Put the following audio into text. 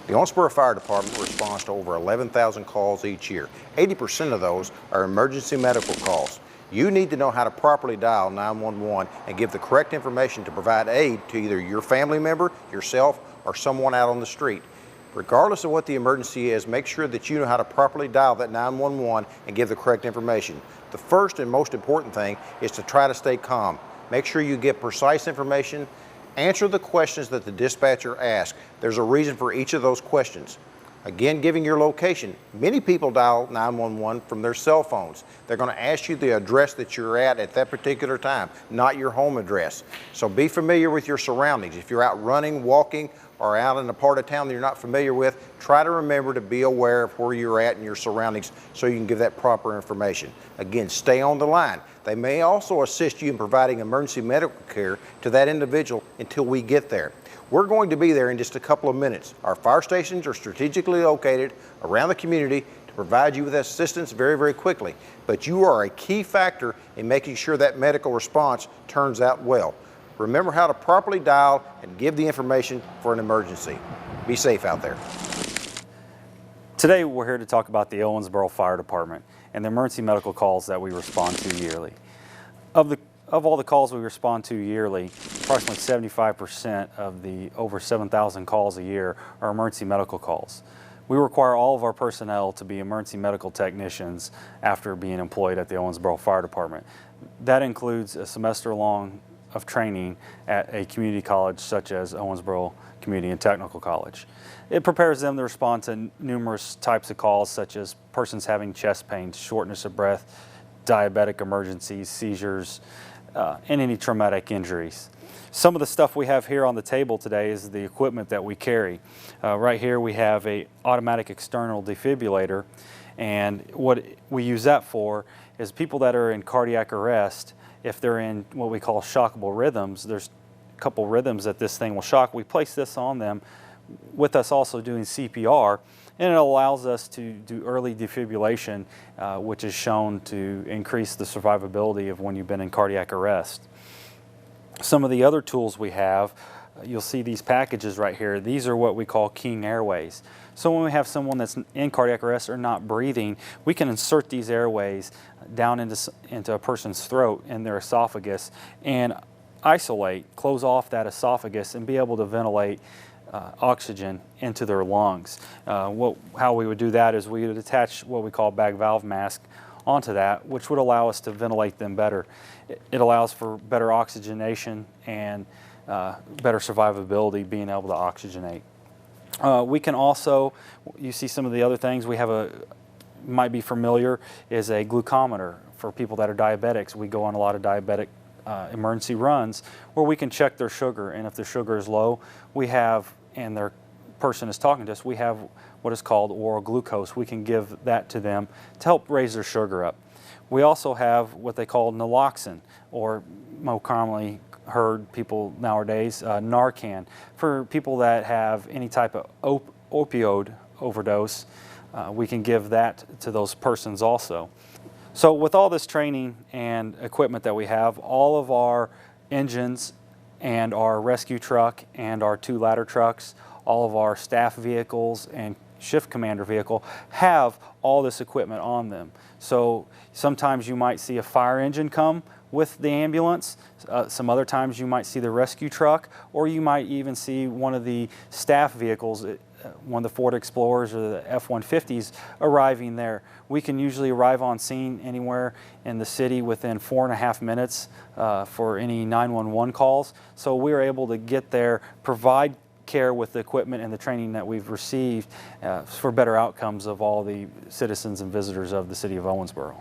The Owensboro Fire Department responds to over 11,000 calls each year. 80% of those are emergency medical calls. You need to know how to properly dial 911 and give the correct information to provide aid to either your family member, yourself, or someone out on the street. Regardless of what the emergency is, make sure that you know how to properly dial that 911 and give the correct information. The first and most important thing is to try to stay calm. Make sure you give precise information. Answer the questions that the dispatcher asks. There's a reason for each of those questions. Again, giving your location. Many people dial 911 from their cell phones. They're going to ask you the address that you're at that particular time, not your home address. So be familiar with your surroundings. If you're out running, walking, or out in a part of town that you're not familiar with, try to remember to be aware of where you're at and your surroundings so you can give that proper information. Again, stay on the line. They may also assist you in providing emergency medical care to that individual until we get there. We're going to be there in just a couple of minutes. Our fire stations are strategically located around the community to provide you with assistance very, very quickly. But you are a key factor in making sure that medical response turns out well. Remember how to properly dial and give the information for an emergency. Be safe out there. Today we're here to talk about the Owensboro Fire Department and the emergency medical calls that we respond to yearly. Of all the calls we respond to yearly, approximately 75% of the over 7,000 calls a year are emergency medical calls. We require all of our personnel to be emergency medical technicians after being employed at the Owensboro Fire Department. That includes a semester long of training at a community college such as Owensboro Community and Technical College. It prepares them to respond to numerous types of calls such as persons having chest pain, shortness of breath, diabetic emergencies, seizures, and any traumatic injuries. Some of the stuff we have here on the table today is the equipment that we carry. Right here we have an automatic external defibrillator, and what we use that for is people that are in cardiac arrest. If they're in what we call shockable rhythms, there's a couple rhythms that this thing will shock. We place this on them with us also doing CPR, and it allows us to do early defibrillation, which is shown to increase the survivability of when you've been in cardiac arrest. Some of the other tools we have, you'll see these packages right here. These are what we call King Airways. So when we have someone that's in cardiac arrest or not breathing, we can insert these airways down into a person's throat and their esophagus and close off that esophagus and be able to ventilate oxygen into their lungs. How we would do that is we would attach what we call bag valve mask onto that, which would allow us to ventilate them better. It allows for better oxygenation and better survivability, being able to oxygenate. We can also, you see some of the other things, we have might be familiar, is a glucometer for people that are diabetics. We go on a lot of diabetic emergency runs where we can check their sugar, and if their sugar is low, we have, and their person is talking to us, we have what is called oral glucose. We can give that to them to help raise their sugar up. We also have what they call naloxone, or more commonly heard people nowadays, Narcan, for people that have any type of opioid overdose. We can give that to those persons also. So with all this training and equipment that we have, all of our engines and our rescue truck and our 2 ladder trucks, all of our staff vehicles and shift commander vehicle have all this equipment on them. So sometimes you might see a fire engine come with the ambulance. Some other times you might see the rescue truck, or you might even see one of the staff vehicles, one of the Ford Explorers or the F-150s arriving there. We can usually arrive on scene anywhere in the city within 4.5 minutes for any 911 calls. So we're able to get there, provide care with the equipment and the training that we've received for better outcomes of all the citizens and visitors of the city of Owensboro.